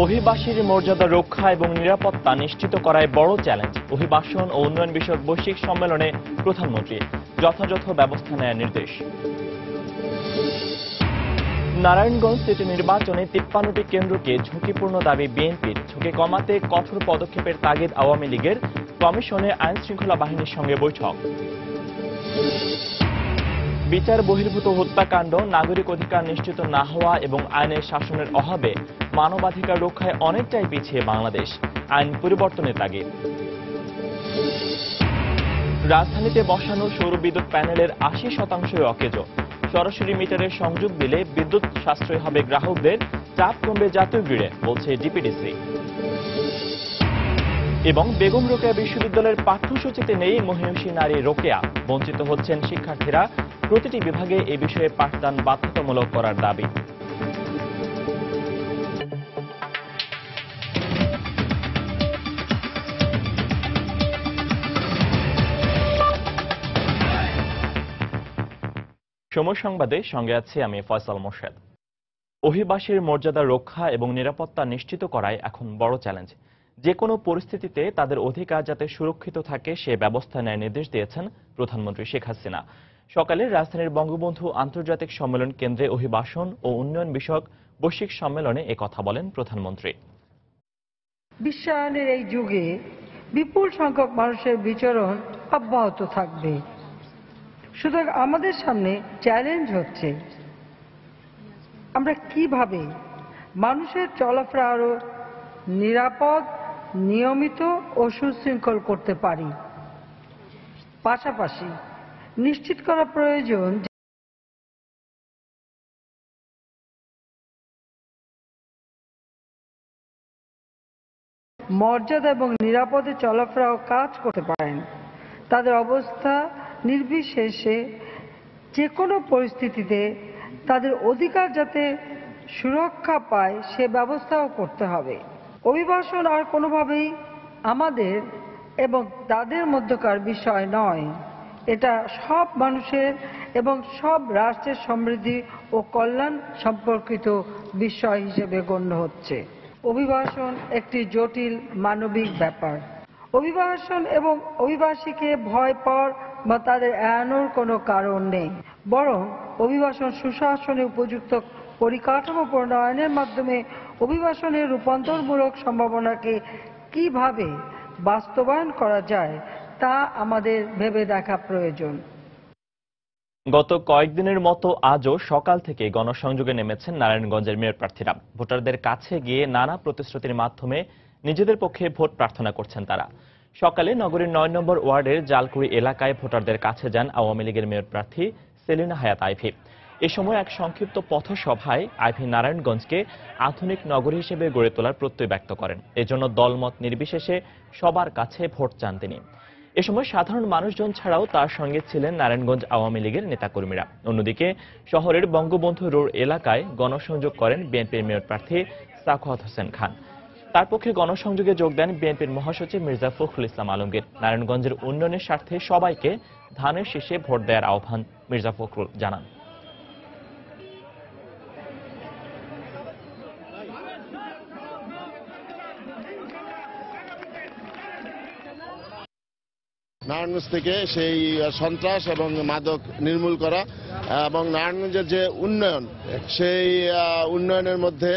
অভিবাসীর মর্যাদা রক্ষা এবং নিরাপত্তা নিশ্চিত করায় বড় চ্যালেঞ্জ। অভিবাসন ও উন্নয়ন বিষয়ক বৈশ্বিক সম্মেলনে প্রধানমন্ত্রী যথাযথ ব্যবস্থা নেওয়ার নির্দেশ। নারায়ণগঞ্জ সিটি নির্বাচনে ৫৩টি কেন্দ্রকে ঝুঁকিপূর্ণ দাবি বিএনপির। ঝুঁকি কমাতে কঠোর পদক্ষেপের তাগিদ আওয়ামী লীগের। কমিশনে আইন শৃঙ্খলা বাহিনীর সঙ্গে বৈঠক। বিচার বহির্ভূত হত্যাকাণ্ড, নাগরিক অধিকার নিশ্চিত না হওয়া এবং আইনের শাসনের অভাবে মানবাধিকার রক্ষায় অনেকটাই পিছিয়ে বাংলাদেশ। আইন পরিবর্তনের তাগিদ। রাজধানীতে বসানো সৌর বিদ্যুৎ প্যানেলের ৮০% অকেজো। সরাসরি মিটারের সংযোগ দিলে বিদ্যুৎ সাশ্রয় হবে গ্রাহকদের, চাপ কমবে জাতীয় গ্রিডে, বলছে ডিপিডিসি। এবং বেগম রোকেয়া বিশ্ববিদ্যালয়ের পাঠ্যসূচিতে নেই মহিষী নারী রোকেয়া। বঞ্চিত হচ্ছেন শিক্ষার্থীরা। প্রতিটি বিভাগে এ বিষয়ে পাঠদান বাধ্যতামূলক করার দাবি। সময় সংবাদে সঙ্গে আছি আমি ফয়সাল মোর্শেদ। অভিবাসীর মর্যাদা রক্ষা এবং নিরাপত্তা নিশ্চিত করাই এখন বড় চ্যালেঞ্জ। যে কোনো পরিস্থিতিতে তাদের অধিকার যাতে সুরক্ষিত থাকে সে ব্যবস্থা নেওয়ার নির্দেশ দিয়েছেন প্রধানমন্ত্রী শেখ হাসিনা। সকালে রাজধানীর বঙ্গবন্ধু আন্তর্জাতিক সম্মেলন কেন্দ্রে অভিবাসন ও উন্নয়ন বিষয়ক বৈশ্বিক সম্মেলনে একথা বলেন প্রধানমন্ত্রী। বিশ্বায়নের এই যুগে বিপুল সংখ্যক মানুষের বিচরণ অব্যাহত থাকবে। সুতরাং আমাদের সামনে চ্যালেঞ্জ হচ্ছে আমরা কিভাবে মানুষের চলাফেরা আরো নিরাপদ, নিয়মিত ও সুশৃঙ্খল করতে পারি। পাশাপাশি নিশ্চিত করা প্রয়োজন মর্যাদা এবং নিরাপদে চলাফেরা ও কাজ করতে পারেন। তাদের অবস্থা নির্বিশেষে যে কোনো পরিস্থিতিতে তাদের অধিকার যাতে সুরক্ষা পায় সে ব্যবস্থাও করতে হবে। অভিবাসন আর কোনোভাবেই আমাদের এবং তাদের মধ্যকার বিষয় নয়। এটা সব মানুষের এবং সব রাষ্ট্রের সমৃদ্ধি ও কল্যাণ সম্পর্কিত বিষয় হিসেবে গণ্য হচ্ছে। অভিবাসন একটি জটিল মানবিক ব্যাপার। অভিবাসন এবং অভিবাসীকে ভয় পাওয়ার বা তাদের এড়ানোর কোনো কারণ নেই, বরং অভিবাসন সুশাসনে উপযুক্ত পরিকাঠামো প্রণয়নের মাধ্যমে অভিবাসনের রূপান্তরমূলক সম্ভাবনাকে কিভাবে বাস্তবায়ন করা যায় তা আমাদের ভেবে দেখা প্রয়োজন। গত কয়েকদিনের মতো আজও সকাল থেকে গণসংযোগে নেমেছেন নারায়ণগঞ্জের মেয়র প্রার্থীরা। ভোটারদের কাছে গিয়ে নানা প্রতিশ্রুতির মাধ্যমে নিজেদের পক্ষে ভোট প্রার্থনা করছেন তারা। সকালে নগরীর ৯ নম্বর ওয়ার্ডের জালকুড়ি এলাকায় ভোটারদের কাছে যান আওয়ামী লীগের মেয়র প্রার্থী সেলিনা হায়াত আইভী। এ সময় এক সংক্ষিপ্ত পথসভায় আইভী নারায়ণগঞ্জকে আধুনিক নগরী হিসেবে গড়ে তোলার প্রত্যয় ব্যক্ত করেন। এজন্য দলমত নির্বিশেষে সবার কাছে ভোট চান তিনি। এ সময় সাধারণ মানুষজন ছাড়াও তার সঙ্গে ছিলেন নারায়ণগঞ্জ আওয়ামী লীগের নেতাকর্মীরা। অন্যদিকে শহরের বঙ্গবন্ধু রোড এলাকায় গণসংযোগ করেন বিএনপির মেয়র প্রার্থী সাখাওয়াত হোসেন খান। তার পক্ষে গণসংযোগে যোগ দেন বিএনপির মহাসচিব মির্জা ফখরুল ইসলাম আলমগীর। নারায়ণগঞ্জের উন্নয়নের স্বার্থে সবাইকে ধানের শীষে ভোট দেওয়ার আহ্বান মির্জা ফখরুল জানান। নারায়ণগঞ্জ থেকে সেই সন্ত্রাস এবং মাদক নির্মূল করা এবং নারায়ণগঞ্জের যে উন্নয়ন, সেই উন্নয়নের মধ্যে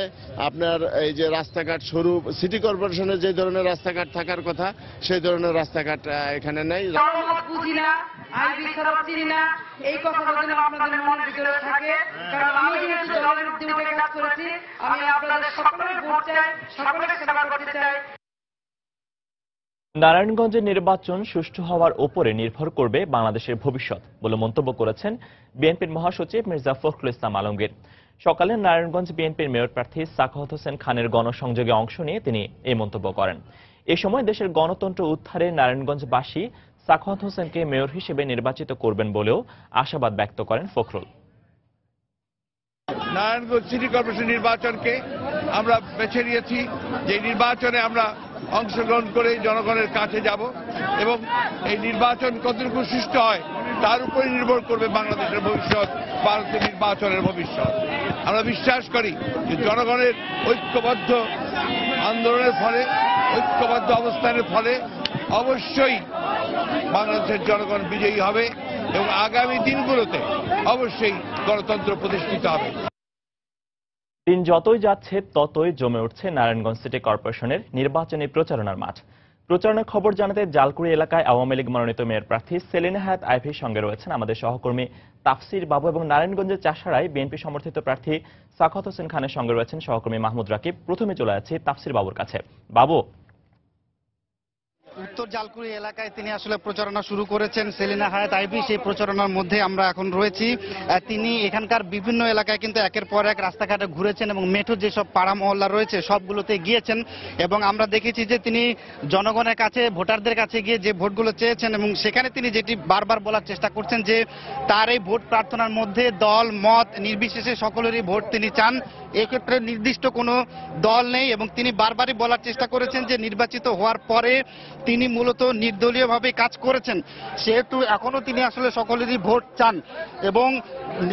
আপনার এই যে রাস্তাঘাট, সরু সিটি কর্পোরেশনের যে ধরনের রাস্তাঘাট থাকার কথা সেই ধরনের রাস্তাঘাট এখানে নেই। এই কথাটা যেন আপনাদের মনের ভিতরে থাকে, কারণ আমি যেহেতু দলের উদ্যোগে কাজ করেছি, আমি আপনাদের সকলের ভোট চাই, সকলের সেবা করতে চাই। নারায়ণগঞ্জের নির্বাচন সুষ্ঠু হওয়ার উপরে নির্ভর করবে বাংলাদেশের ভবিষ্যৎ বলে মন্তব্য করেছেন বিএনপির মহাসচিব মির্জা ফখরুল ইসলাম আলমগীর। সকালে নারায়ণগঞ্জ বিএনপির মেয়র প্রার্থী সাখাওয়াত হোসেন খানের গণসংযোগে অংশ নিয়ে তিনি এই মন্তব্য করেন। এ সময় দেশের গণতন্ত্র উদ্ধারে নারায়ণগঞ্জবাসী সাখাওয়াত হোসেনকে মেয়র হিসেবে নির্বাচিত করবেন বলেও আশাবাদ ব্যক্ত করেন ফখরুল। নারায়ণগঞ্জ সিটি কর্পোরেশন নির্বাচনকে আমরা বেছে নিয়েছি, যে নির্বাচনে আমরা অংশগ্রহণ করে জনগণের কাছে যাব এবং এই নির্বাচন কতটুকু সুষ্ঠু হয় তার উপরে নির্ভর করবে বাংলাদেশের ভবিষ্যৎ, ভারতের নির্বাচনের ভবিষ্যৎ। আমরা বিশ্বাস করি যে জনগণের ঐক্যবদ্ধ আন্দোলনের ফলে, ঐক্যবদ্ধ অবস্থানের ফলে অবশ্যই বাংলাদেশের জনগণ বিজয়ী হবে এবং আগামী দিনগুলোতে অবশ্যই গণতন্ত্র প্রতিষ্ঠিত হবে। দিন যতই যাচ্ছে ততই জমে উঠছে নারায়ণগঞ্জ সিটি কর্পোরেশনের নির্বাচনী প্রচারণার মাঠ। প্রচারণার খবর জানাতে জালকুড়ি এলাকায় আওয়ামী লীগ মনোনীত মেয়র প্রার্থী সেলিনা হায়াত আইভীর সঙ্গে রয়েছেন আমাদের সহকর্মী তাফসির বাবু এবং নারায়ণগঞ্জের চাষাড়ায় বিএনপি সমর্থিত প্রার্থী সাখাওয়াত হোসেন খানের সঙ্গে রয়েছেন সহকর্মী মাহমুদ রাকিব। প্রথমে চলে যাচ্ছি তাফসির বাবুর কাছে। বাবু, উত্তর জালকুড়ি এলাকায় তিনি আসলে প্রচারণা শুরু করেছেন সেলিনা হায়াত আইভী। সেই প্রচারণার মধ্যে আমরা এখন রয়েছি। তিনি এখানকার বিভিন্ন এলাকায় কিন্তু একের পর এক রাস্তাঘাটে ঘুরেছেন এবং মেঠো যেসব পাড়া মহল্লা রয়েছে সবগুলোতে গিয়েছেন এবং আমরা দেখেছি যে তিনি জনগণের কাছে, ভোটারদের কাছে গিয়ে যে ভোটগুলো চেয়েছেন এবং সেখানে তিনি যেটি বারবার বলার চেষ্টা করছেন যে তার এই ভোট প্রার্থনার মধ্যে দল মত নির্বিশেষে সকলেরই ভোট তিনি চান। এক্ষেত্রে নির্দিষ্ট কোনো দল নেই এবং তিনি বারবারই বলার চেষ্টা করেছেন যে নির্বাচিত হওয়ার পরে তিনি মূলত নির্দলীয়ভাবে কাজ করেছেন, সেহেতু এখনো তিনি আসলে সকলেরই ভোট চান এবং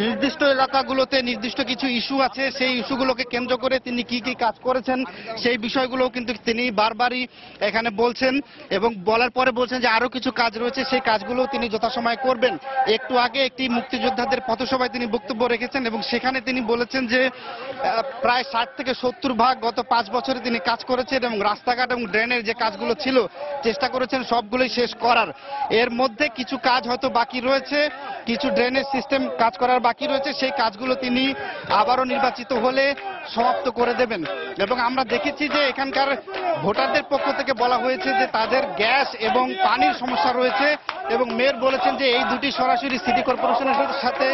নির্দিষ্ট এলাকাগুলোতে নির্দিষ্ট কিছু ইস্যু আছে, সেই ইস্যুগুলোকে কেন্দ্র করে তিনি কি কি কাজ করেছেন সেই বিষয়গুলোও কিন্তু তিনি বারবারই এখানে বলছেন এবং বলার পরে বলছেন যে আরো কিছু কাজ রয়েছে, সেই কাজগুলো তিনি যথাসময়ে করবেন। একটু আগে একটি মুক্তিযোদ্ধাদের পথসভায় তিনি বক্তব্য রেখেছেন এবং সেখানে তিনি বলেছেন যে প্রায় 60 থেকে 70 ভাগ গত 5 বছরে তিনি কাজ করেছেন এবং রাস্তাঘাট এবং ড্রেনের যে কাজগুলো ছিল চেষ্টা করেছেন সবগুলোই শেষ করার। এর মধ্যে কিছু কাজ হয়তো বাকি রয়েছে, কিছু ড্রেনেজ সিস্টেম কাজ করার বাকি রয়েছে, সেই কাজগুলো তিনি আবারও নির্বাচিত হলে সমাপ্ত করে দেবেন। এবং আমরা দেখেছি যে এখানকার ভোটারদের পক্ষ থেকে বলা হয়েছে যে তাদের গ্যাস এবং পানির সমস্যা রয়েছে এবং মেয়র বলেছেন যে এই দুটি সরাসরি সিটি কর্পোরেশনের সাথে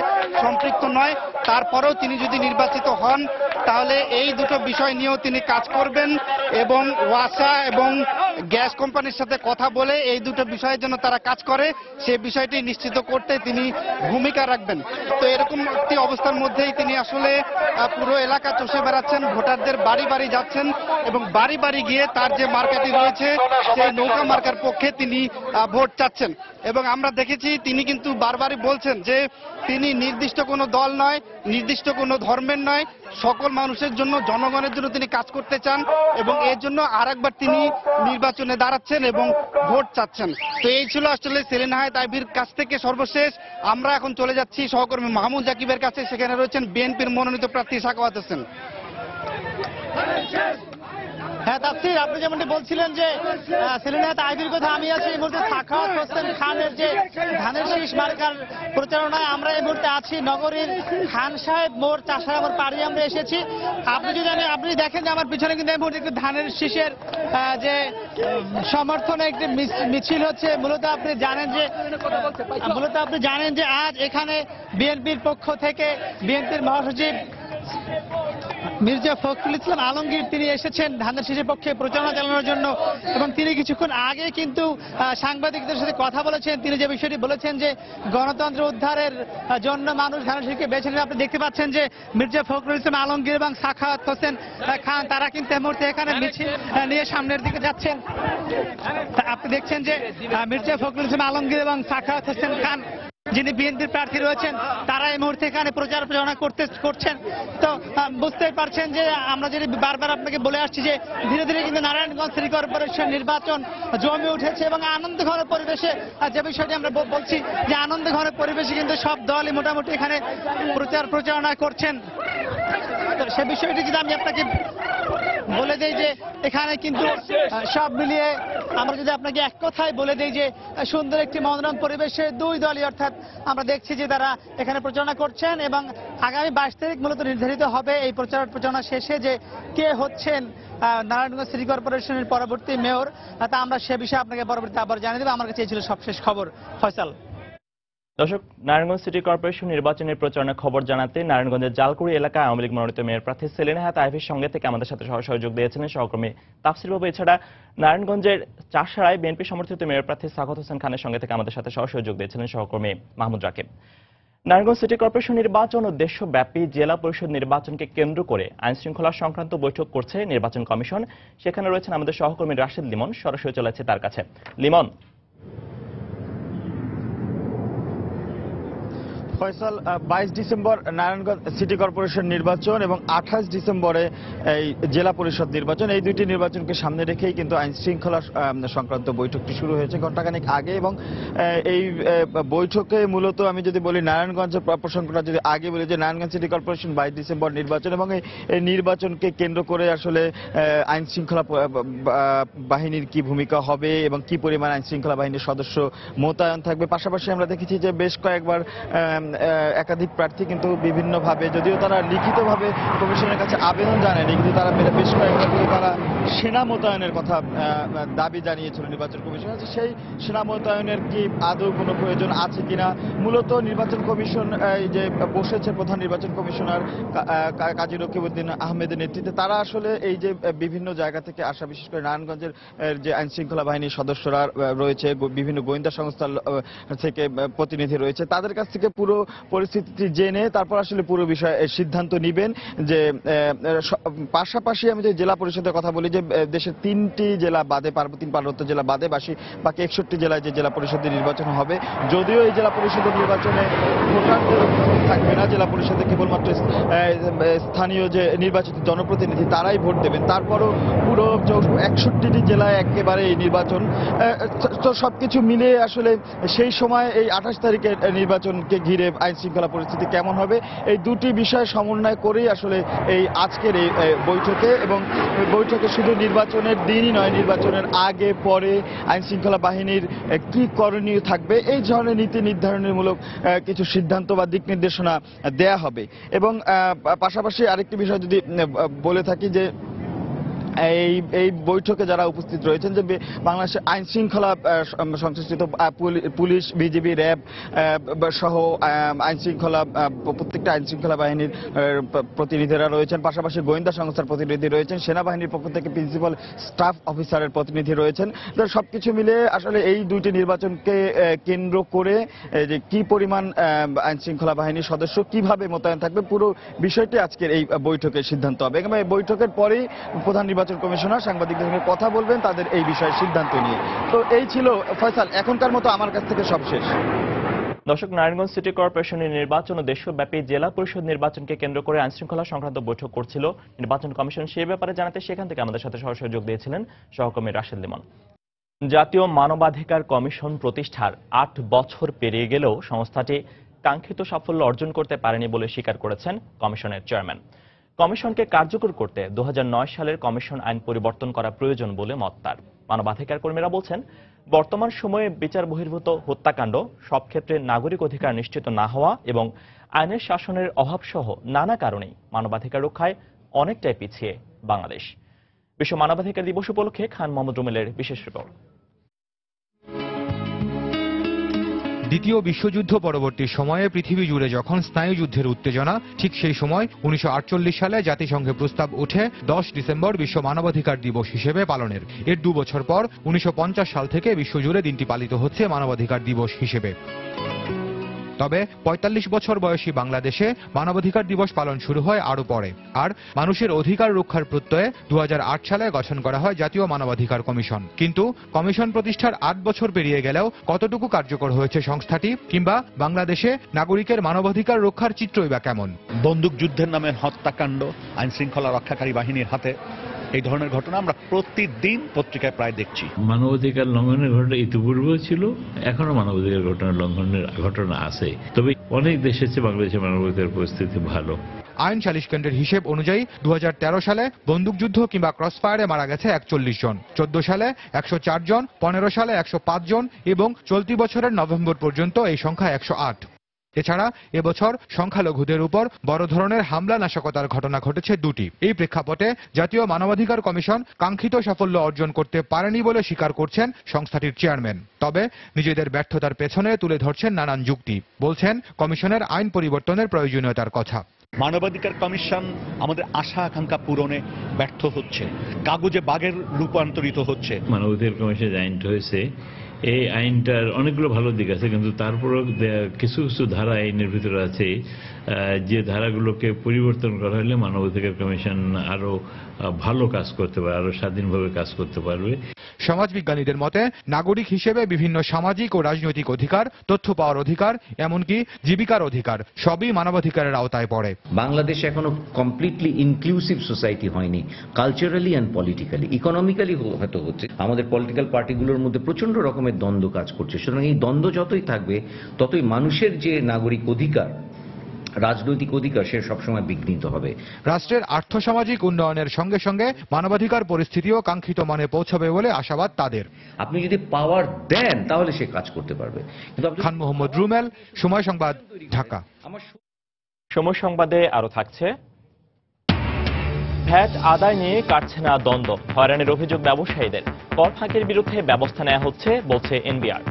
সম্পৃক্ত নয়, তারপরেও তিনি যদি নির্বাচিত হন তাহলে এই দুটো বিষয় নিয়েও তিনি কাজ করবেন এবং ওয়াসা এবং গ্যাস কোম্পানির সাথে কথা বলে এই দুটো বিষয়ের জন্য তারা কাজ করে সেই বিষয়টি নিশ্চিত করতে তিনি ভূমিকা রাখবেন। তো এরকম একটি অবস্থার মধ্যেই তিনি আসলে পুরো এলাকা চষে বেড়াচ্ছেন, ভোটারদের বাড়ি বাড়ি যাচ্ছেন এবং বাড়ি বাড়ি গিয়ে তার যে মার্কাটি রয়েছে সেই নৌকা মার্কার পক্ষে তিনি ভোট চাচ্ছেন। এবং আমরা দেখেছি তিনি কিন্তু বারবারই বলছেন যে তিনি নির্দিষ্ট কোনো দল নয়, নির্দিষ্ট কোনো ধর্মের নয়, সকল মানুষের জন্য, জনগণের জন্য তিনি কাজ করতে চান এবং এর জন্য আরেকবার তিনি নির্বাচনে দাঁড়াচ্ছেন এবং ভোট চাচ্ছেন। তো এই ছিল আসলে সেলিনা হায়াত আইভীর কাছ থেকে সর্বশেষ। আমরা এখন চলে যাচ্ছি সহকর্মী মাহমুদ রাকিবের কাছে, সেখানে রয়েছেন বিএনপির মনোনীত প্রার্থী সাখাওয়াত হোসেন। হ্যাঁ তাফসীর, আপনি যেমনটি বলছিলেন যে সেলিনা হায়াত আইভীর কথা, আমি আছি এই মুহূর্তে সাখাওয়াত হোসেন খানের যে ধানের শীষ মার্কার প্রচারণায় আমরা এই মুহূর্তে আছি নগরীর খান সাহেব মোড় চাষারা মোড় পাড়ি আমরা এসেছি। আপনি যদি আপনি দেখেন যে আমার পিছনে কিন্তু এই মুহূর্তে একটু ধানের শীষের যে সমর্থনে একটি মিছিল হচ্ছে। মূলত আপনি জানেন যে আজ এখানে বিএনপির পক্ষ থেকে বিএনপির মহাসচিব মির্জা ফখরুল ইসলাম আলমগীর তিনি এসেছেন ধানের শীষের পক্ষে প্রচারণা চালানোর জন্য এবং তিনি কিছুক্ষণ আগে কিন্তু সাংবাদিকদের সাথে কথা বলেছেন। তিনি যে বিষয়টি বলেছেন যে গণতন্ত্র উদ্ধারের জন্য মানুষ ধানের শীষকে বেছে নেন। আপনি দেখতে পাচ্ছেন যে মির্জা ফখরুল ইসলাম আলমগীর এবং সাখাওয়াত হোসেন খান তারা কিন্তু এই মুহূর্তে এখানে মিছিল নিয়ে সামনের দিকে যাচ্ছেন। আপনি দেখছেন যে মির্জা ফখরুল ইসলাম আলমগীর এবং সাখাওয়াত হোসেন খান যিনি বিএনপির প্রার্থী রয়েছেন তারা এই মুহূর্তে এখানে প্রচারণা করছেন। তো বুঝতেই পারছেন যে আমরা যদি বারবার আপনাকে বলে আসছি যে ধীরে ধীরে কিন্তু নারায়ণগঞ্জ সিটি কর্পোরেশন নির্বাচন জমে উঠেছে এবং আনন্দ ঘন পরিবেশে, যে বিষয়টি আমরা বলছি যে আনন্দ ঘন পরিবেশে কিন্তু সব দলই মোটামুটি এখানে প্রচারণা করছেন। তো সে বিষয়টি যদি আমি আপনাকে বলে দেই যে এখানে কিন্তু সব মিলিয়ে আমরা যদি আপনাকে এক কথায় বলে দেই যে সুন্দর একটি মনোরম পরিবেশে দুই দলই অর্থাৎ আমরা দেখছি যে তারা এখানে প্রচারণা করছেন এবং আগামী 22 তারিখ মূলত নির্ধারিত হবে এই প্রচারণা শেষে যে কে হচ্ছেন নারায়ণগঞ্জ সিটি কর্পোরেশনের পরবর্তী মেয়র। তা আমরা সে বিষয়ে আপনাকে পরবর্তীতে আবার জানিয়ে দেবো। আমার কাছে এই ছিল সবশেষ খবর। ফয়সাল। দর্শক, নারায়ণগঞ্জ সিটি কর্পোরেশন নির্বাচনের প্রচারণার খবর জানাতে নারায়ণগঞ্জের জালকুড়ি এলাকায় আওয়ামী লীগ মনোনীত মেয়র প্রার্থী সেলিনা হায়াত আইভীর সঙ্গে থেকে আমাদের সাথে সহযোগ দিয়েছিলেন সহকর্মী তাফসীর বাবু। এছাড়া নারায়ণগঞ্জের চাষাড়ায় বিএনপি সমর্থিত মেয়র প্রার্থী সাখাওয়াত হোসেন খানের সঙ্গে থেকে আমাদের সাথে সহযোগ দিয়েছিলেন সহকর্মী মাহমুদ রাকিব। নারায়ণগঞ্জ সিটি কর্পোরেশন নির্বাচন ও দেশব্যাপী জেলা পরিষদ নির্বাচনকে কেন্দ্র করে আইন শৃঙ্খলা সংক্রান্ত বৈঠক করছে নির্বাচন কমিশন। সেখানে রয়েছেন আমাদের সহকর্মী রাশেদ লিমন, সরাসরি চলে যাচ্ছে তার কাছে। Limon. Faisal, 22 December Narayanganj city corporation নির্বাচন এবং 28 ডিসেম্বরে এই জেলা পরিষদ নির্বাচন, এই দুইটি নির্বাচনকে সামনে রেখেই কিন্তু আইন শৃঙ্খলা সংক্রান্ত বৈঠকটি শুরু হয়েছে ঘণ্টাখানেক আগে। এবং এই বৈঠকে মূলত আমি যদি বলি নারায়ণগঞ্জের প্রসঙ্গটা যদি আগে বলি, যে নারায়ণগঞ্জ সিটি কর্পোরেশন 22 ডিসেম্বর নির্বাচন এবং এই নির্বাচনকে কেন্দ্র করে আসলে আইন শৃঙ্খলা বাহিনীর কি ভূমিকা হবে এবং কি পরিমাণ আইন শৃঙ্খলা বাহিনীর সদস্য মোতায়েন থাকবে। পাশাপাশি আমরা দেখেছি যে বেশ কয়েকবার একাধিক প্রার্থী কিন্তু বিভিন্নভাবে, যদিও তারা লিখিতভাবে কমিশনের কাছে আবেদন জানায়নি, কিন্তু তারা বেশ কয়েকবার কিন্তু তারা সেনা মোতায়েনের কথা দাবি জানিয়েছিল নির্বাচন কমিশনের। সেই সেনা মোতায়েনের কি আদৌ কোনো প্রয়োজন আছে কিনা, মূলত নির্বাচন কমিশন যে বসেছে প্রধান নির্বাচন কমিশনার কাজী রকিবউদ্দিন আহমেদের নেতৃত্বে, তারা আসলে এই যে বিভিন্ন জায়গা থেকে আসা, বিশেষ করে নারায়ণগঞ্জের যে আইন শৃঙ্খলা বাহিনীর সদস্যরা রয়েছে, বিভিন্ন গোয়েন্দা সংস্থার থেকে প্রতিনিধি রয়েছে, তাদের কাছ থেকে পুরো পরিস্থিতি জেনে তারপর আসলে পুরো বিষয়ে সিদ্ধান্ত নিবেন। যে পাশাপাশি আমি যে জেলা পরিষদের কথা বলি, যে দেশের 3টি জেলা বাদে, পার্বত্য জেলা বাদে বাকি 61টি জেলায় যে জেলা পরিষদের নির্বাচন হবে, যদিও এই জেলা পরিষদের নির্বাচনে ভোটারদের থাকবে না, জেলা পরিষদে কেবলমাত্র স্থানীয় যে নির্বাচিত জনপ্রতিনিধি তারাই ভোট দেবেন, তারপরও পুরো 61টি জেলায় একেবারে এই নির্বাচন। তো সবকিছু মিলে আসলে সেই সময় এই 28 তারিখের নির্বাচনকে ঘিরে আইন শৃঙ্খলা পরিস্থিতি কেমন হবে, এই দুটি বিষয় সমন্বয় করেই আসলে এই আজকের এই বৈঠকে, এবং বৈঠকে শুধু নির্বাচনের দিনই নয়, নির্বাচনের আগে পরে আইন শৃঙ্খলা বাহিনীর কি করণীয় থাকবে, এই ধরনের নীতি নির্ধারণের মূলক কিছু সিদ্ধান্ত বা দিক নির্দেশনা দেয়া হবে। এবং পাশাপাশি আরেকটি বিষয় যদি বলে থাকি, যে এই বৈঠকে যারা উপস্থিত রয়েছেন, যে বাংলাদেশের আইন শৃঙ্খলা সংশ্লিষ্ট পুলিশ, বিজিবি, র্যাব সহ আইন শৃঙ্খলা প্রত্যেকটা আইন শৃঙ্খলা বাহিনীর প্রতিনিধিরা রয়েছেন, পাশাপাশি গোয়েন্দা সংস্থার প্রতিনিধি রয়েছেন, সেনাবাহিনীর পক্ষ থেকে প্রিন্সিপাল স্টাফ অফিসারের প্রতিনিধি রয়েছেন। তো সবকিছু মিলে আসলে এই দুইটি নির্বাচনকে কেন্দ্র করে যে কি পরিমাণ আইন শৃঙ্খলা বাহিনীর সদস্য কিভাবে মোতায়েন থাকবে, পুরো বিষয়টি আজকের এই বৈঠকের সিদ্ধান্ত হবে। এবং এই বৈঠকের পরেই প্রধান নির্বাচন কমিশনার সাংবাদিকদের সঙ্গে কথা বলবেন তাদের এই বিষয়ে সিদ্ধান্ত নিয়ে। তো এই ছিল ফয়সাল, এখনকার মতো আমার কাছ থেকে সব শেষ। দর্শক, নারায়ণগঞ্জ সিটি কর্পোরেশনের নির্বাচন ও দেশব্যাপী জেলা পরিষদ নির্বাচনকে কেন্দ্র করে আইন শৃঙ্খলা সংক্রান্ত বৈঠক করছিল নির্বাচন কমিশন। সেই ব্যাপারে জানাতে সেখান থেকে আমাদের সাথে সরাসরি যোগ দিয়েছিলেন সহকর্মী রাশেদ লিমন। জাতীয় মানবাধিকার কমিশন প্রতিষ্ঠার 8 বছর পেরিয়ে গেলেও সংস্থাটি কাঙ্ক্ষিত সাফল্য অর্জন করতে পারেনি বলে স্বীকার করেছেন কমিশনের চেয়ারম্যান। কমিশনকে কার্যকর করতে 2009 সালের কমিশন আইন পরিবর্তন করা প্রয়োজন বলে মত তার। মানবাধিকার কর্মীরা বলছেন, বর্তমান সময়ে বিচার বহির্ভূত হত্যাকাণ্ড, সব ক্ষেত্রে নাগরিক অধিকার নিশ্চিত না হওয়া এবং আইনের শাসনের অভাব সহ নানা কারণেই মানবাধিকার রক্ষায় অনেকটাই পিছিয়ে বাংলাদেশ। বিশ্ব মানবাধিকার দিবস উপলক্ষে খান মোহাম্মদ রুমেলের বিশেষ রিপোর্ট। দ্বিতীয় বিশ্বযুদ্ধ পরবর্তী সময়ে পৃথিবী জুড়ে যখন স্নায়ুযুদ্ধের উত্তেজনা, ঠিক সেই সময় 1948 সালে জাতিসংঘে প্রস্তাব ওঠে 10 ডিসেম্বর বিশ্ব মানবাধিকার দিবস হিসেবে পালনের। এর 2 বছর পর 1950 সাল থেকে বিশ্বজুড়ে দিনটি পালিত হচ্ছে মানবাধিকার দিবস হিসেবে। তবে 45 বছর বয়সী বাংলাদেশে মানবাধিকার দিবস পালন শুরু হয় আরো পরে। আর মানুষের অধিকার রক্ষার প্রত্যয়ে 2008 সালে গঠন করা হয় জাতীয় মানবাধিকার কমিশন। কিন্তু কমিশন প্রতিষ্ঠার 8 বছর পেরিয়ে গেলেও কতটুকু কার্যকর হয়েছে সংস্থাটি, কিংবা বাংলাদেশে নাগরিকের মানবাধিকার রক্ষার চিত্রই বা কেমন? বন্দুক যুদ্ধের নামে হত্যাকাণ্ড, আইন শৃঙ্খলা রক্ষাকারী বাহিনীর হাতে, এই ধরনের ঘটনা আমরা প্রতিদিন পত্রিকায় প্রায় দেখছি। মানবাধিকার লঙ্ঘনের ঘটনা ইতিপূর্বেও ছিল, এখনো মানবাধিকার লঙ্ঘনের ঘটনা আছে, তবে অনেক দেশের চেয়ে বাংলাদেশের মানবাধিকার পরিস্থিতি ভালো। আইন সালিশ কেন্দ্রের হিসেব অনুযায়ী 2013 সালে বন্দুকযুদ্ধ কিংবা ক্রসফায়ারে মারা গেছে 41 জন, 14 সালে 104 জন, 15 সালে 105 জন এবং চলতি বছরের নভেম্বর পর্যন্ত এই সংখ্যা 108। এছাড়া এবছর সংখ্যালঘুদের উপর বড় ধরনের হামলা নাশকতার ঘটনা ঘটেছে 2টি। এই প্রেক্ষাপটে জাতীয় মানবাধিকার কমিশন কাঙ্ক্ষিত সাফল্য অর্জন করতে পারেনি বলে স্বীকার করছেন সংস্থাটির চেয়ারম্যান। তবে নিজেদের ব্যর্থতার পেছনে তুলে ধরছেন নানান যুক্তি। বলছেন কমিশনের আইন পরিবর্তনের প্রয়োজনীয়তার কথা। মানবাধিকার কমিশন আমাদের আশা আকাঙ্ক্ষা পূরণে ব্যর্থ হচ্ছে, কাগজে বাঘের রূপান্তরিত হচ্ছে। মানবাধিকার কমিশনের আইনটা হয়েছে, এই আইনটার অনেকগুলো ভালো দিক আছে, কিন্তু তারপরও কিছু কিছু ধারা আইনের ভিতরে আছে যে ধারাগুলোকে পরিবর্তন করা হলে মানবাধিকার কমিশন আরো ভালো কাজ করতে পারে, আরো স্বাধীনভাবে কাজ করতে পারবে। সমাজবিজ্ঞানীদের মতে নাগরিক হিসেবে বিভিন্ন সামাজিক ও রাজনৈতিক অধিকার, তথ্য পাওয়ার অধিকার, এমনকি জীবিকার অধিকার সবই মানবাধিকারের আওতায় পড়ে। বাংলাদেশ এখনো কমপ্লিটলি ইনক্লুসিভ সোসাইটি হয়নি, কালচারালি অ্যান্ড পলিটিক্যালি। ইকোনমিক্যালি হয়তো হচ্ছে, আমাদের পলিটিক্যাল পার্টিগুলোর মধ্যে প্রচন্ড রকমের দ্বন্দ্ব কাজ করছে। সুতরাং এই দ্বন্দ্ব যতই থাকবে ততই মানুষের যে নাগরিক অধিকার, রাজনৈতিক অধিকার, সে সবসময় বিঘ্নিত হবে। রাষ্ট্রের আর্থসামাজিক উন্নয়নের সঙ্গে সঙ্গে মানবাধিকার পরিস্থিতিও কাঙ্ক্ষিত মানে পৌঁছাবে বলে আশাবাদ তাদের। আপনি যদি পাওয়ার দেন তাহলে সে কাজ করতে পারবে। খান মোহাম্মদ রুমেল, সময় সংবাদ, ঢাকা। সময় সংবাদে আরো থাকছে, ভ্যাট আদায় নিয়ে কাটছে না দ্বন্দ্ব, হয়রানির অভিযোগ ব্যবসায়ীদের, কর ফাঁকির বিরুদ্ধে ব্যবস্থা নেওয়া হচ্ছে বলছে এনবিআর।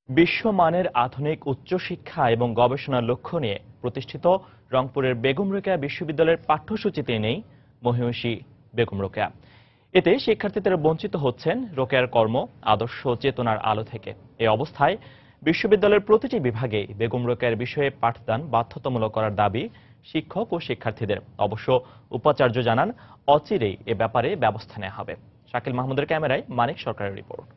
বিশ্বমানের আধুনিক উচ্চশিক্ষা এবং গবেষণার লক্ষ্য নিয়ে প্রতিষ্ঠিত রংপুরের বেগম রোকেয়া বিশ্ববিদ্যালয়ের পাঠ্যসূচিতে নেই মহিষী বেগম রোকেয়া। এতে শিক্ষার্থীদের বঞ্চিত হচ্ছেন রোকেয়ার কর্ম, আদর্শ, চেতনার আলো থেকে। এই অবস্থায় বিশ্ববিদ্যালয়ের প্রতিটি বিভাগে বেগম রোকেয়ার বিষয়ে পাঠদান বাধ্যতামূলক করার দাবি শিক্ষক ও শিক্ষার্থীদের। অবশ্য উপাচার্য জানান, অচিরেই এ ব্যাপারে ব্যবস্থা নেওয়া হবে। শাকিল মাহমুদের ক্যামেরায় মানিক সরকারের রিপোর্ট।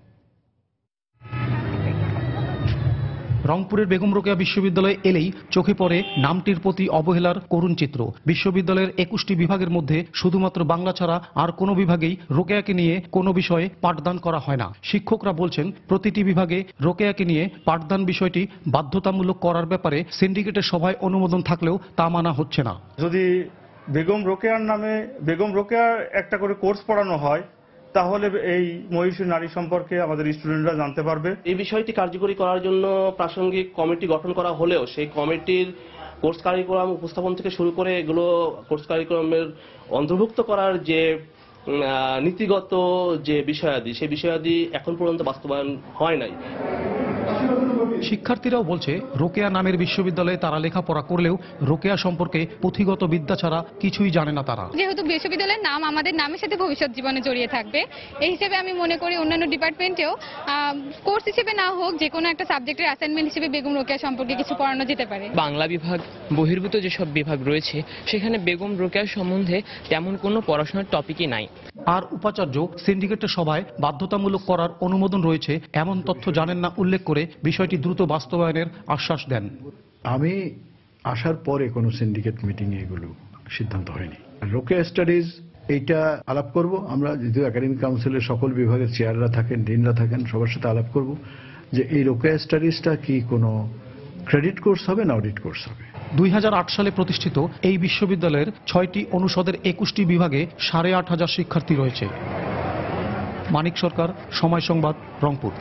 রংপুরের বেগম রোকেয়া বিশ্ববিদ্যালয়ে এলেই চোখে পড়ে নামটির প্রতি অবহেলার করুণ চিত্র। বিশ্ববিদ্যালয়ের 21টি বিভাগের মধ্যে শুধুমাত্র বাংলা ছাড়া আর কোনো বিভাগেই রোকেয়াকে নিয়ে কোনো বিষয়ে পাঠদান করা হয় না। শিক্ষকরা বলছেন, প্রতিটি বিভাগে রোকেয়াকে নিয়ে পাঠদান বিষয়টি বাধ্যতামূলক করার ব্যাপারে সিন্ডিকেটের সভায় অনুমোদন থাকলেও তা মানা হচ্ছে না। যদি বেগম রোকেয়ার নামে বেগম রোকেয়ার একটা করে কোর্স পড়ানো হয়, তাহলে এই মহিষী নারী সম্পর্কে আমাদের স্টুডেন্টরা জানতে পারবে। এই বিষয়টি কার্যকরী করার জন্য প্রাসঙ্গিক কমিটি গঠন করা হলেও সেই কমিটির কোর্স কারিকুলাম উপস্থাপন থেকে শুরু করে এগুলো কোর্স কারিকুলামের অন্তর্ভুক্ত করার যে নীতিগত যে বিষয়াদি, সেই বিষয়াদি এখন পর্যন্ত বাস্তবায়ন হয় নাই। শিক্ষার্থীরাও বলছে, রোকেয়া নামের বিশ্ববিদ্যালয়ে তারা লেখাপড়া করলেও রোকেয়া সম্পর্কে পুঁথিগত বিদ্যা ছাড়া কিছুই জানে না তারা। যেহেতু বিশ্ববিদ্যালয়ের নাম আমাদের নামের সাথে ভবিষ্যৎ জীবনে জড়িয়ে থাকবে, এই হিসেবে আমি মনে করি অন্যান্য ডিপার্টমেন্টেও কোর্স হিসেবে না হোক, যে কোনো একটা সাবজেক্টের অ্যাসাইনমেন্ট হিসেবে বেগম রোকেয়া সম্পর্কে কিছু পড়ানো যেতে পারে। বাংলা বিভাগ বহির্ভূত যেসব বিভাগ রয়েছে সেখানে বেগম রোকেয়া সম্বন্ধে তেমন কোনো পড়াশোনার টপিকই নাই। আর উপাচার্য সিন্ডিকেটের সভায় বাধ্যতামূলক করার অনুমোদন রয়েছে এমন তথ্য জানেন না উল্লেখ করে বিষয়টি দ্রুত বাস্তবায়নের আশ্বাস দেন। আমি আসার পরে কোনো সিন্ডিকেট মিটিংয়ে এগুলো সিদ্ধান্ত হয়নি। রোকেয়া স্টাডিজ এইটা আলাপ করব আমরা, যদিও একাডেমিক কাউন্সিলের সকল বিভাগের চেয়াররা থাকেন, ডিনরা থাকেন, সবার সাথে আলাপ করব যে এই রোকেয়া স্টাডিজটা কি কোনো ক্রেডিট কোর্স হবে না অডিট কোর্স হবে। 2008 সালে প্রতিষ্ঠিত এই বিশ্ববিদ্যালয়ের 6টি অনুষদের 21টি বিভাগে 8,500 শিক্ষার্থী রয়েছে। মানিক সরকার, সময় সংবাদ, রংপুর।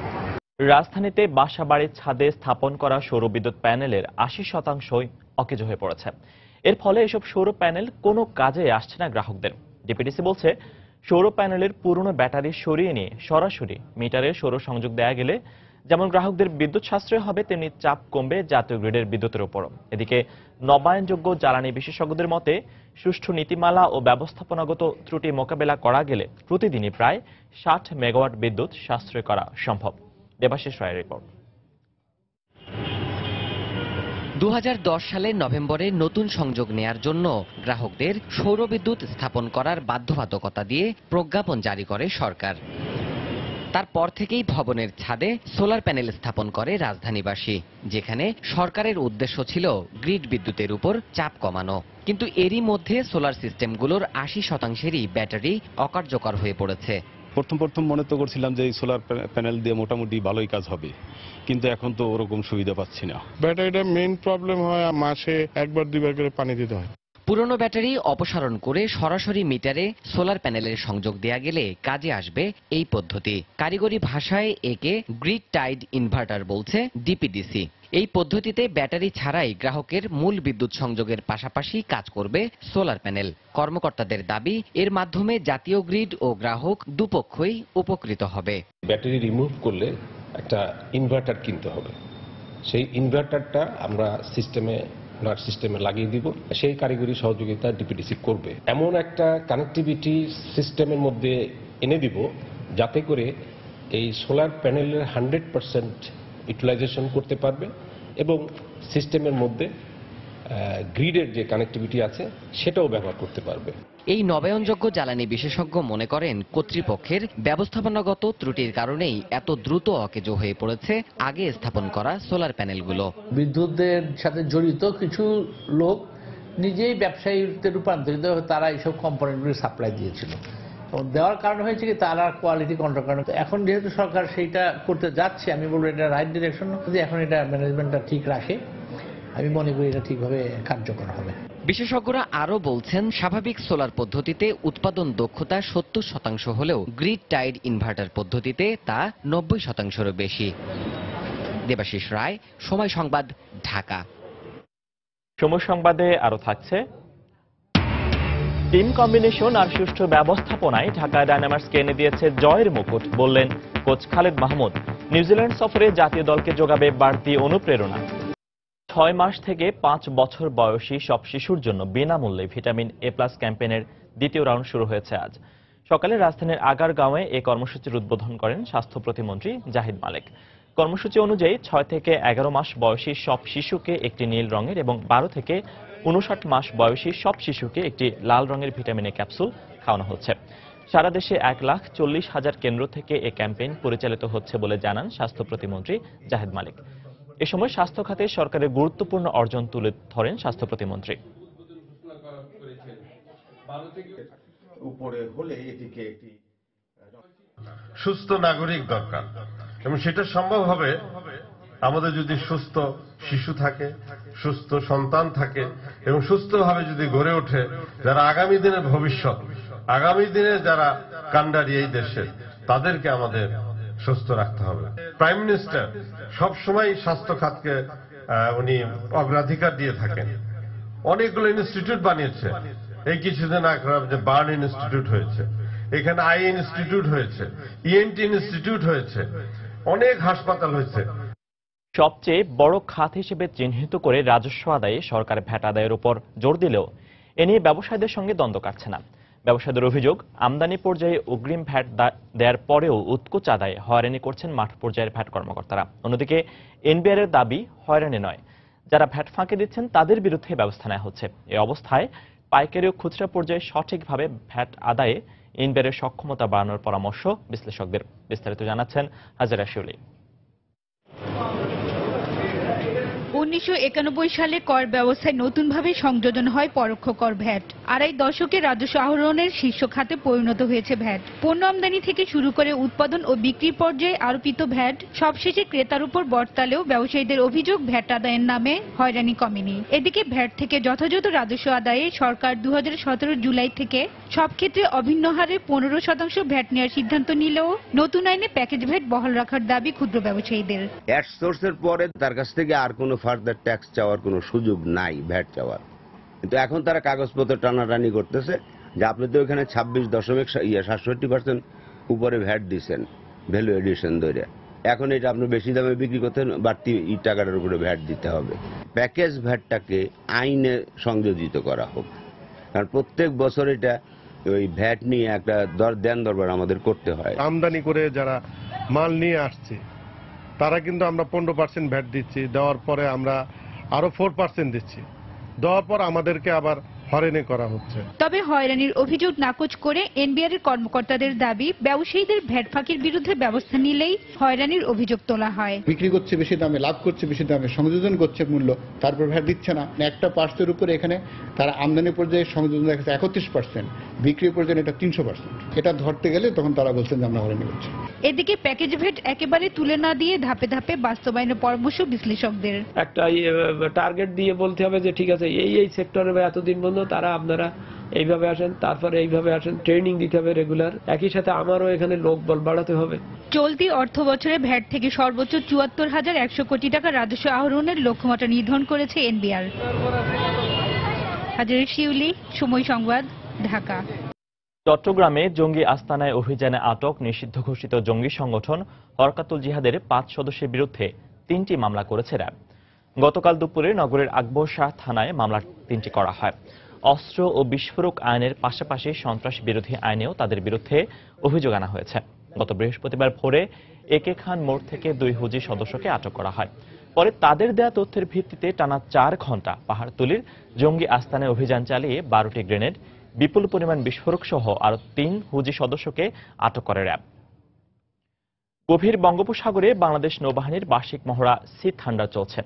রাজধানীতে বাসাবাড়ির ছাদে স্থাপন করা সৌরবিদ্যুৎ প্যানেলের 80% অকেজো হয়ে পড়েছে। এর ফলে এসব সৌর প্যানেল কোনো কাজে আসছে না গ্রাহকদের। ডিপিডিসি বলছে, সৌর প্যানেলের পুরনো ব্যাটারি সরিয়ে নিয়ে সরাসরি মিটারে সৌর সংযোগ দেয়া গেলে যেমন গ্রাহকদের বিদ্যুৎ সাশ্রয় হবে, তেমনি চাপ কমবে জাতীয় গ্রিডের বিদ্যুতের উপরও। এদিকে নবায়নযোগ্য জ্বালানি বিশেষজ্ঞদের মতে, সুষ্ঠু নীতিমালা ও ব্যবস্থাপনাগত ত্রুটি মোকাবেলা করা গেলে প্রতিদিনই প্রায় 60 মেগাওয়াট বিদ্যুৎ সাশ্রয় করা সম্ভব। দেবাশিস রায়ের রিপোর্ট। 2010 সালের নভেম্বরে নতুন সংযোগ নেয়ার জন্য গ্রাহকদের সৌরবিদ্যুৎ স্থাপন করার বাধ্যবাধকতা দিয়ে প্রজ্ঞাপন জারি করে সরকার। তারপর থেকেই ভবনের ছাদে সোলার প্যানেল স্থাপন করে রাজধানীবাসী, যেখানে সরকারের উদ্দেশ্য ছিল গ্রিড বিদ্যুতের উপর চাপ কমানো। কিন্তু এরই মধ্যে সোলার সিস্টেমগুলোর 80%-ই ব্যাটারি অকার্যকর হয়ে পড়েছে। প্রথম মনে তো করছিলাম যে এই সোলার প্যানেল দিয়ে মোটামুটি ভালোই কাজ হবে, কিন্তু এখন তো ওরকম সুবিধা পাচ্ছি না। ব্যাটারিটা মেইন প্রবলেম হয়, মাসে একবার দুইবার করে পানি দিতে হয়। পুরনো ব্যাটারি অপসারণ করে সরাসরি মিটারে সোলার প্যানেলের সংযোগ দেয়া গেলে কাজে আসবে এই পদ্ধতি। কারিগরি ভাষায় একে গ্রিড টাইড ইনভার্টার বলছে ডিপিডিসি। এই পদ্ধতিতে ব্যাটারি ছাড়াই গ্রাহকের মূল বিদ্যুৎ সংযোগের পাশাপাশি কাজ করবে সোলার প্যানেল। কর্মকর্তাদের দাবি, এর মাধ্যমে জাতীয় গ্রিড ও গ্রাহক দুপক্ষই উপকৃত হবে। ব্যাটারি রিমুভ করলে একটা ইনভার্টার কিনতে হবে, সেই ইনভার্টারটা আমরা সিস্টেমে লাগিয়ে দিব। সেই কারিগরি সহযোগিতা ডিপিডিসি করবে। এমন একটা কানেক্টিভিটি সিস্টেমের মধ্যে এনে দিব যাতে করে এই সোলার প্যানেলের 100% ইউটিলাইজেশন করতে পারবে এবং সিস্টেমের মধ্যে গ্রিডের যে কানেক্টিভিটি আছে সেটাও ব্যবহার করতে পারবে। এই নবায়নযোগ্য জ্বালানি বিশেষজ্ঞ মনে করেন কর্তৃপক্ষের ব্যবস্থাপনাগত ত্রুটির কারণেই এত দ্রুত অকেজো হয়ে পড়েছে আগে স্থাপন করা সোলার প্যানেলগুলো। বিদ্যুতের সাথে জড়িত কিছু লোক নিজেই ব্যবসায়ীতে রূপান্তরিত হয়ে তারা এইসব কম্পোনেন্টগুলি সাপ্লাই দিয়েছিল। দেওয়ার কারণ হয়েছে কি তারা কোয়ালিটি কন্ট্রোল করেন। এখন যেহেতু সরকার সেইটা করতে যাচ্ছে, আমি বলবো এটা রাইট ডিরেকশন। যদি এখন এটা ম্যানেজমেন্টটা ঠিক রাখে, আমি মনে করি এটা ঠিকভাবে কার্যকর হবে। বিশেষজ্ঞরা আরও বলছেন, স্বাভাবিক সোলার পদ্ধতিতে উৎপাদন দক্ষতা 70% হলেও গ্রিড টাইড ইনভার্টার পদ্ধতিতে তা 90%-এরও বেশি। দেবাশিস রায়, সময় সংবাদ, ঢাকা। সময় সংবাদে আরো থাকছে, টিম কম্বিনেশন আর সুষ্ঠু ব্যবস্থাপনায় ঢাকা ডায়নামার্সকে এনে দিয়েছে জয়ের মুকুট, বললেন কোচ খালেদ মাহমুদ। নিউজিল্যান্ড সফরে জাতীয় দলকে যোগাবে বাড়তি অনুপ্রেরণা। 6 মাস থেকে 5 বছর বয়সী সব শিশুর জন্য বিনামূল্যে ভিটামিন এ+ ক্যাম্পেইনের দ্বিতীয় রাউন্ড শুরু হয়েছে আজ সকালে রাজধানীর আগারগাঁওয়ে এই কর্মসূচির উদ্বোধন করেন স্বাস্থ্য প্রতিমন্ত্রী জাহিদ মালেক। কর্মসূচি অনুযায়ী 6 থেকে 11 মাস বয়সী সব শিশুকে একটি নীল রঙের এবং 12 থেকে 59 মাস বয়সী সব শিশুকে একটি লাল রঙের ভিটামিন এ ক্যাপসুল খাওয়ানো হচ্ছে। সারা দেশে 1,40,000 কেন্দ্র থেকে এই ক্যাম্পেইন পরিচালিত হচ্ছে বলে জানান স্বাস্থ্য প্রতিমন্ত্রী জাহিদ মালেক। এ সময় স্বাস্থ্য খাতে সরকারের গুরুত্বপূর্ণ অর্জন তুলে ধরেন স্বাস্থ্য প্রতিমন্ত্রী। সুস্থ নাগরিক দরকার এবং সেটা সম্ভব হবে আমাদের যদি সুস্থ শিশু থাকে, সুস্থ সন্তান থাকে এবং সুস্থভাবে যদি গড়ে ওঠে যারা আগামী দিনের ভবিষ্যৎ, আগামী দিনে যারা কান্ডারি এই দেশে, তাদেরকে আমাদের সুস্থ রাখতে হবে। প্রাইম মিনিস্টার সবসময় স্বাস্থ্য খাতকে উনি অগ্রাধিকার দিয়ে থাকেন। অনেকগুলো ইনস্টিটিউট বানিয়েছে। এই কিছুদিন আগে যে বার্ন ইনস্টিটিউট হয়েছে, এখানে আই ইনস্টিটিউট হয়েছে, ইএনটি ইনস্টিটিউট হয়েছে, অনেক হাসপাতাল হয়েছে। সবচেয়ে বড় খাত হিসেবে চিহ্নিত করে রাজস্ব আদায়ে সরকার ভ্যাট আদায়ের উপর জোর দিলেও এ নিয়ে ব্যবসায়ীদের সঙ্গে দ্বন্দ্ব কাটছে না। ব্যবসায়ীদের অভিযোগ, আমদানি পর্যায়ে অগ্রিম ভ্যাট দেওয়ার পরেও উৎকোচ আদায়ে হয়রানি করছেন মাঠ পর্যায়ের ভ্যাট কর্মকর্তারা। অন্যদিকে এনবিআর এর দাবি হয়রানি নয়, যারা ভ্যাট ফাঁকি দিচ্ছেন তাদের বিরুদ্ধে ব্যবস্থা নেওয়া হচ্ছে। এই অবস্থায় পাইকারি ও খুচরা পর্যায়ে সঠিকভাবে ভ্যাট আদায়ে এনবিআর এর সক্ষমতা বাড়ানোর পরামর্শ বিশ্লেষকদের। বিস্তারিত জানাচ্ছেন হাজেরা শিউলি। 1991 সালে কর ব্যবস্থায় নতুনভাবে সংযোজন হয় পরোক্ষ কর ভ্যাট। আড়াই দশকে রাজস্ব আহরণের শীর্ষ খাতে পরিণত হয়েছে ভ্যাট। পণ্য আমদানি থেকে শুরু করে উৎপাদন ও বিক্রি পর্যায়ে আরোপিত ভ্যাট সবশেষে ক্রেতার উপর বর্তালেও ব্যবসায়ীদের অভিযোগ ভ্যাট আদায়ের নামে হয়রানি কমেনি। এদিকে ভ্যাট থেকে যথাযথ রাজস্ব আদায়ে সরকার 2017 জুলাই থেকে সব ক্ষেত্রে অভিন্ন হারে 15% ভ্যাট নেওয়ার সিদ্ধান্ত নিলেও নতুন আইনে প্যাকেজ ভ্যাট বহাল রাখার দাবি ক্ষুদ্র ব্যবসায়ীদের। অ্যাড সোর্সের পরে তার কাছ থেকে আর কোনো ফার্দার ট্যাক্স চাওয়ার কোনো সুযোগ নাই, ভ্যাট চাওয়ার। কিন্তু এখন তারা কাগজপত্র টানাটানি করতেছে যে আপনি তো এখানে 26.67% উপরে ভ্যাট দিচ্ছেন ভ্যালু এডিশন ধরে, এখন এটা আপনি বেশি দামে বিক্রি করতেন, বাড়তি টাকাটার উপরে ভ্যাট দিতে হবে। প্যাকেজ ভ্যাটটাকে আইনে সংযোজিত করা হোক, কারণ প্রত্যেক বছর এটা ওই ভ্যাট নিয়ে একটা দেন দরবার আমাদের করতে হয়। আমদানি করে যারা মাল নিয়ে আসছে তারা কিন্তু আমরা 15% ভ্যাট দিচ্ছি, দেওয়ার পরে আমরা আরো 4% দিচ্ছি, দেওয়ার পর আমাদেরকে আবার হয়রানি করা হচ্ছে। তবে হয়রানির অভিযোগ নাকচ করে এনবিআর এর কর্মকর্তাদের দাবি, ব্যবসায়ীদের ভ্যাট ফাঁকির বিরুদ্ধে ব্যবস্থা নিলেই হয়রানির অভিযোগ তোলা হয়। বিক্রি করছে বেশি দামে, লাভ করছে বেশি দামে, সংযোজন করছে মূল্য, তারপর ভ্যাট দিচ্ছে না। একটা পার্সের উপরে এখানে তারা আমদানি পর্যায়ে সংযোজন দেখাচ্ছে 31%, বিক্রি পর্যায়ে এটা 300%। এটা ধরতে গেলে তখন তারা বলছেন যে আমরা হয়রানি করছি। এদিকে প্যাকেজ ভ্যাট একেবারে তুলে না দিয়ে ধাপে ধাপে বাস্তবায়নের পরামর্শ বিশ্লেষকদের। একটা টার্গেট দিয়ে বলতে হবে যে ঠিক আছে এই সেক্টরে এতদিন পর্যন্ত তারা আপনারা এইভাবে আসেন, তারপরে এইভাবে আসেন, ট্রেনিং দিতে হবে রেগুলার। একই সাথে আমারও এখানে লোকবল বাড়াতে হবে। চলতি অর্থ বছরে ভ্যাট থেকে সর্বোচ্চ 74,100 কোটি টাকা রাজস্ব আহরণের লক্ষ্যমাত্রা নির্ধারণ করেছে এনবিআর। হাজেরা শিউলি, সময় সংবাদ, ঢাকা। চট্টগ্রামে জঙ্গি আস্তানায় অভিযানে আটক নিষিদ্ধ ঘোষিত জঙ্গি সংগঠন হরকাতুল জিহাদের 5 সদস্যের বিরুদ্ধে 3টি মামলা করেছে র্যাব। গতকাল দুপুরে নগরের আকবর শাহ থানায় মামলা 3টি করা হয়। অস্ত্র ও বিস্ফোরক আইনের পাশাপাশি সন্ত্রাস বিরোধী আইনেও তাদের বিরুদ্ধে অভিযোগ আনা হয়েছে। গত বৃহস্পতিবার ভোরে একে খান মোড় থেকে 2 হুজি সদস্যকে আটক করা হয়। পরে তাদের দেয়া তথ্যের ভিত্তিতে টানা 4 ঘন্টা পাহাড়তলীর জঙ্গি আস্তানে অভিযান চালিয়ে 12টি গ্রেনেড, বিপুল পরিমাণ বিস্ফোরক সহ আরো 3 হুজি সদস্যকে আটক করে র্যাব। গভীর বঙ্গোপসাগরে বাংলাদেশ নৌবাহিনীর বার্ষিক মহড়া সি থান্ডার চলছে।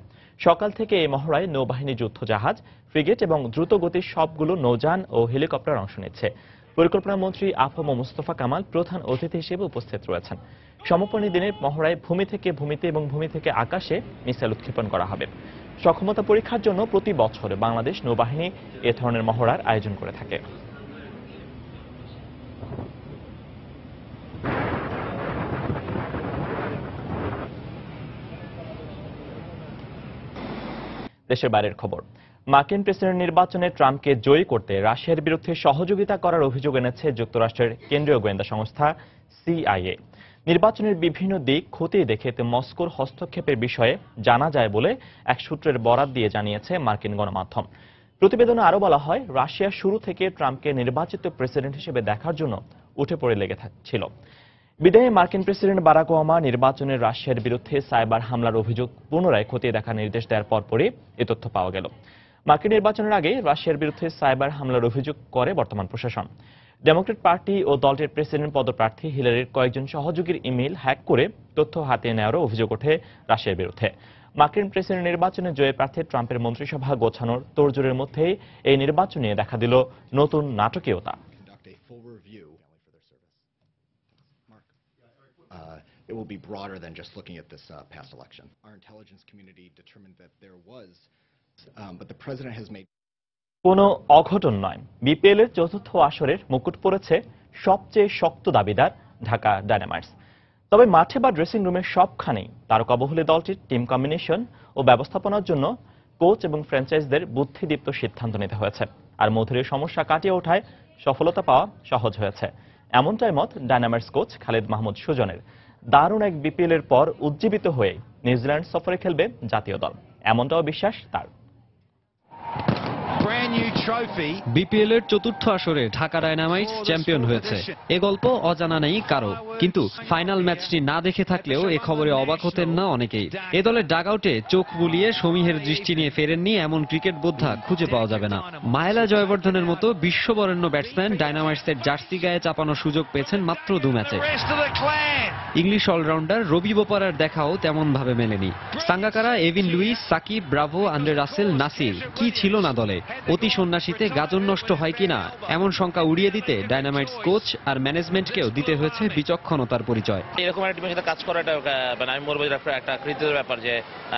সকাল থেকে এই মহড়ায় নৌবাহিনী যুদ্ধজাহাজ, ফ্রিগেট এবং দ্রুতগতির সবগুলো নৌযান ও হেলিকপ্টার অংশ নিচ্ছে। পরিকল্পনা মন্ত্রী আফম মোস্তফা কামাল প্রধান অতিথি হিসেবে উপস্থিত রয়েছেন। সমাপনী দিনের মহড়ায় ভূমি থেকে ভূমিতে এবং ভূমি থেকে আকাশে মিসাইল উৎক্ষেপণ করা হবে। সক্ষমতা পরীক্ষার জন্য প্রতি বছর বাংলাদেশ নৌবাহিনী এ ধরনের মহড়ার আয়োজন করে থাকে। দেশের বাইরের খবর। মার্কিন প্রেসিডেন্ট নির্বাচনে ট্রাম্পকে জয়ী করতে রাশিয়ার বিরুদ্ধে সহযোগিতা করার অভিযোগ এনেছে যুক্তরাষ্ট্রের কেন্দ্রীয় গোয়েন্দা সংস্থা সিআইএ। নির্বাচনের বিভিন্ন দিক খতিয়ে দেখে মস্কোর হস্তক্ষেপের বিষয়ে জানা যায় বলে এক সূত্রের বরাত দিয়ে জানিয়েছে মার্কিন গণমাধ্যম। প্রতিবেদনে আরও বলা হয়, রাশিয়া শুরু থেকে ট্রাম্পকে নির্বাচিত প্রেসিডেন্ট হিসেবে দেখার জন্য উঠে পড়ে লেগে ছিল। বিদায়ী মার্কিন প্রেসিডেন্ট বারাক ওবামা নির্বাচনের রাশিয়ার বিরুদ্ধে সাইবার হামলার অভিযোগ পুনরায় খতিয়ে দেখার নির্দেশ দেওয়ার পরপরই এ তথ্য পাওয়া গেল। মার্কিন নির্বাচনের আগে রাশিয়ার বিরুদ্ধে সাইবার হামলার অভিযোগ করে বর্তমান প্রশাসন। ডেমোক্র্যাট পার্টি ও দলটির প্রেসিডেন্ট পদপ্রার্থী হিলারির কয়েকজন সহযোগীর ইমেইল হ্যাক করে তথ্য হাতিয়ে নেওয়ারও অভিযোগ ওঠে রাশিয়ার বিরুদ্ধে। মার্কিন প্রেসিডেন্ট নির্বাচনে জয়ী প্রার্থী ট্রাম্পের মন্ত্রিসভা গোছানোর তোড়জোড়ের মধ্যেই এই নির্বাচনে দেখা দিল নতুন নাটকীয়তা। It will be broader than just looking at this past election. Our intelligence community determined that there was, but the president has made. কোনো অঘটন নয়, বিপিএল এর চতুর্থ আসরের মুকুট পড়েছে সবচেয়ে শক্ত দাবিদার ঢাকা ডায়নামাইটস। তবে মাঠে বা ড্রেসিং রুমের সবখানেই তারকাবহুলী দলটির টিম কম্বিনেশন ও ব্যবস্থাপনার জন্য কোচ এবং ফ্র্যাঞ্চাইজদের বুদ্ধিদীপ্ত সিদ্ধান্ত নিতে হয়েছে। আর মধুরের সমস্যা কাটিয়ে ওঠায় সফলতা পাওয়া সহজ হয়েছে, এমনটাই মত ডায়নামাইটস কোচ খালিদ মাহমুদ সুজনের। দারুণ এক বিপিএল এর পর উজ্জীবিত হয়ে নিউজিল্যান্ড সফরে খেলবে জাতীয় দল, এমনটাও বিশ্বাস তার। বিপিএল এর চতুর্থ আসরে ঢাকা ডায়নামাইটস চ্যাম্পিয়ন হয়েছে, এ গল্প অজানা নেই কারো। কিন্তু ফাইনাল ম্যাচটি না দেখে থাকলেও এ খবরে অবাক হতেন না অনেকেই। এ দলের ডাগআউটে চোখ বুলিয়ে সমীহের দৃষ্টি নিয়ে ফেরেননি এমন ক্রিকেট বোদ্ধা খুঁজে পাওয়া যাবে না। মায়েলা জয়বর্ধনের মতো বিশ্ববরেণ্য ব্যাটসম্যান ডায়নামাইটসের জার্সি গায়ে চাপানোর সুযোগ পেয়েছেন মাত্র 2 ম্যাচে। ইংলিশ অলরাউন্ডার রবি বোপারার দেখাও তেমন ভাবে মেলেনি। Sangakkara, Evin Lewis, Shakib, Bravo, Andre Russell, Nasir কি ছিল না দলে। অতি সন্ন্যাসীতে গাজন নষ্ট হয় কিনা এমন শঙ্কা উড়িয়ে দিতে ডায়নামাইটস কোচ আর ম্যানেজমেন্টকেও দিতে হয়েছে বিচক্ষণতার পরিচয়। এরকম একটা টিমের সাথে কাজ করাটা মানে আমি বলবো একটা কৃতিত্বের ব্যাপার, যে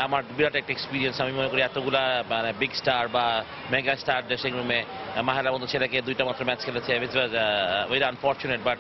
আমার বিরাট একটা এক্সপিরিয়েন্স। আমি মনে করি এতগুলা মানে বিগ স্টার বা মেগা স্টার ড্রেসিং রুমে মাহেরার মতো ছেলেকে 2টা মাত্র ম্যাচ খেলেছে, ভেরি আনফর্চুনেট, বাট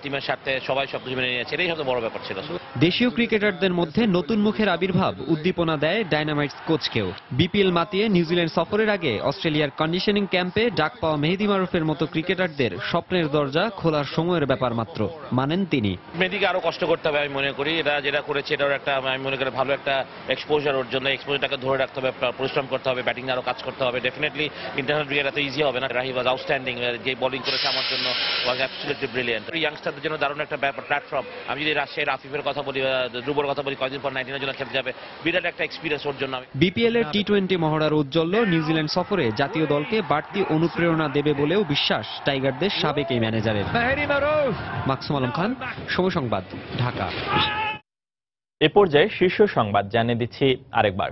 টিমের সাথে সবাই সবকিছু মেনে নিয়েছে, এটাই সবচেয়ে বড় ব্যাপার ছিল। দেশীয় ক্রিকেটারদের মধ্যে নতুন মুখের আবির্ভাব উদ্দীপনা দেয় ডায়নামাইটস কোচকেও। বিপিএল মাতিয়ে নিউজিল্যান্ড সফরের আগে অস্ট্রেলিয়ার কন্ডিশনিং ক্যাম্পে ডাক পাওয়া মেহেদী মারুফের মতো ক্রিকেটারদের স্বপ্নের দরজা খোলার সময়ের ব্যাপার মাত্র, মানেন তিনি। মেহেদীকে আরো কষ্ট করতে হবে আমি মনে করি, এটা যেটা করেছে এটাও একটা আমি মনে করি ভালো একটা এক্সপোজার ওর জন্য। এক্সপোজারটাকে ধরে রাখতে হবে, পরিশ্রম করতে হবে, ব্যাটিং আরো কাজ করতে হবে। ডেফিনেটলি ইন্টারন্যাশনাল ক্রিকেট এত ইজি হবে না। রাহি ওয়াজ আউটস্ট্যান্ডিং, যে বোলিং করেছে আমার জন্য ওয়াজ অ্যাবসলিউটলি ব্রিলিয়েন্ট। ইয়াংস্টারদের জন্য দারুণ একটা ব্যাপার প্ল্যাটফর্ম। আমি যদি রাজশাহীর আফিফের কথা বলি, ধ্রুবর কথা বলি, কয়েকদিন পর 19 জন্য খেলতে যাবে, বিরাট একটা এক্সপিরিয়েন্স ওর জন্য। বিপিএল এর টি20 মহড়ার উজ্জ্বল নিউজিল্যান্ড সফরে জাতীয় দলকে বাড়তি অনুপ্রেরণা দেবে বলেও বিশ্বাস টাইগারদের সাবেক এই ম্যানেজারের। মাকসুম আলম খান, সময় সংবাদ, ঢাকা। এ পর্যায়ে শীর্ষ সংবাদ জানিয়ে দিচ্ছি আরেকবার।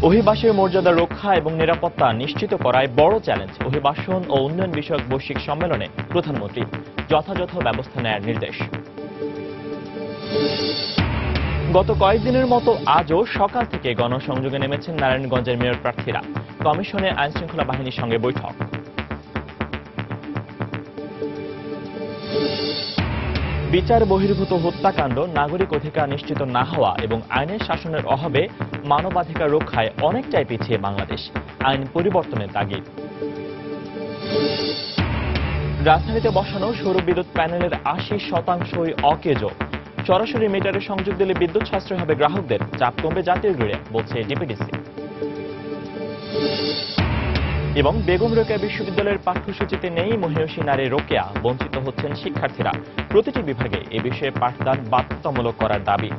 অভিবাসীর মর্যাদা রক্ষা এবং নিরাপত্তা নিশ্চিত করায় বড় চ্যালেঞ্জ। অভিবাসন ও উন্নয়ন বিষয়ক বৈশ্বিক সম্মেলনে প্রধানমন্ত্রী যথাযথ ব্যবস্থা নেওয়ার নির্দেশ। গত কয়েকদিনের মতো আজও সকাল থেকে গণসংযোগে নেমেছেন নারায়ণগঞ্জের মেয়র প্রার্থীরা। কমিশনে আইনশৃঙ্খলা বাহিনীর সঙ্গে বৈঠক। বিচার বহির্ভূত হত্যাকাণ্ড, নাগরিক অধিকার নিশ্চিত না হওয়া এবং আইনের শাসনের অভাবে মানবাধিকার রক্ষায় অনেকটাই পিছিয়ে বাংলাদেশ। আইন পরিবর্তনের তাগিদ। রাজধানীতে বসানো সৌর বিদ্যুৎ প্যানেলের 80% অকেজ। সরাসরি মিটারে সংযোগ দিলে বিদ্যুৎ সাশ্রয় হবে গ্রাহকদের, চাপ কমবে জাতীয় গ্রিডে, বলছে ডিপিডিসি। এবং বেগম রোকেয়া বিশ্ববিদ্যালয়ের পাঠ্যসূচিতে নেই মহিষী নারী রোকেয়া, বঞ্চিত হচ্ছেন শিক্ষার্থীরা। প্রতিটি বিভাগে এ বিষয়ে পাঠদান বাধ্যতামূলক করার দাবি।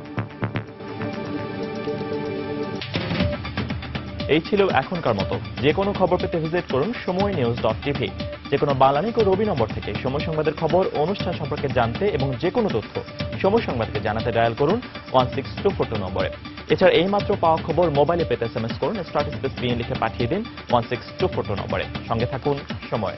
এই ছিল এখনকার মতো। যে কোনো খবর পেতে ভিজিট করুন সময়নিউজ.tv। যে কোনো বাংলানিক ও রবি নম্বর থেকে সময় সংবাদের খবর, অনুষ্ঠান সম্পর্কে জানতে এবং যে কোনো তথ্য সময় সংবাদকে জানাতে ডায়াল করুন 16242 নম্বরে। এছাড়া এই মাত্র পাওয়া খবর মোবাইলে পেতে SMS করুন *PN লিখে পাঠিয়ে দিন 16242 নম্বরে। সঙ্গে থাকুন সময়।